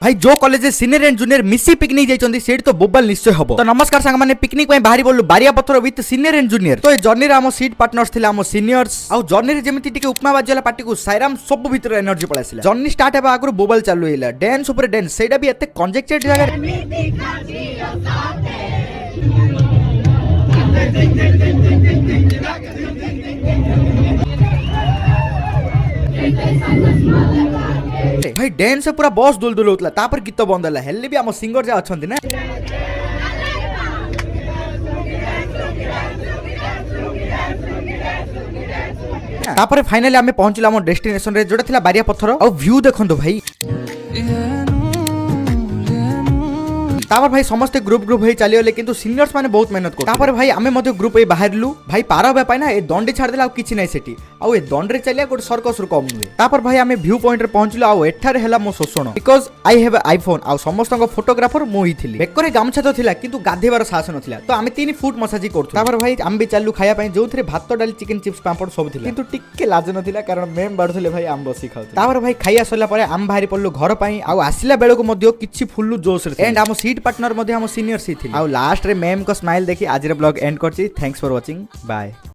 भाई जो college senior and junior मिसी पिकनिक जाइछन्ती सेठी तो बोबल निश्चय हबो। तो नमस्कार सांग माने पिकनिक पई बाहरी बोलु बारिया पत्थर विथ सीनियर एंड जूनियर। तो ए जर्नी रे हम सीट पार्टनर्स थिला हम सीनियर्स आउ जर्नी रे जेमिति टिके उपमा बाजला पार्टी को साइराम सब भीतर एनर्जी पळासिला। जर्नी स्टार्ट हेबा आगु बोबल चालू हेला डांस ऊपर डांस सेटा भी एते कंजेक्टेड जगह भाई डांस से पूरा बॉस दुलदुल होतला तापर गीत बंद होला हेल्ले भी हम सिंगर जा अछंती ना। तापर फाइनली हमें पहुंचला हम डेस्टिनेशन रे जोटा थिला बारिया पत्थर और व्यू देखंतो भाई। तापर भाई समस्त ग्रुप होई चली गले किंतु सीनियर्स माने बहुत मेहनत कर। तापर भाई आमे मते ग्रुप ए बाहरलु भाई पार होबा पाई ना ए दंडी छाड़ देला आ किछि नै सेठी आ ए दंड रे चलिया गोट सर्कस रु कम नुए। तापर भाई आमे व्यू पॉइंट रे पहुंचलु आ एठारे हेला मो शोषण बिकॉज़ आई हैव आईफोन आ समस्त को फोटोग्राफर मो ही थिली। बेकरे गामछा तो थिला किंतु गाधेबार साहस नथिला तो आमे 3 फुट मसाजी करथु। तापर भाई आम भी चालू खाया पई जो थरे भात डाली चिकन चिप्स पापड़ सब थिला किंतु टिक्के लाज नथिला कारण मेम बाडथले भाई आम बसी खाउ। तापर भाई खाइया सला परे आम बाहरी पड़लु घर पई आ आसिला बेले को मध्य किछि फुल्लु जोश रे एंड आम सीट पार्टनर मध्य हम सीनियर सी थी। आ लास्ट रे मैम को स्माइल देखी आज रे ब्लॉग एंड करछि। Thanks for watching bye.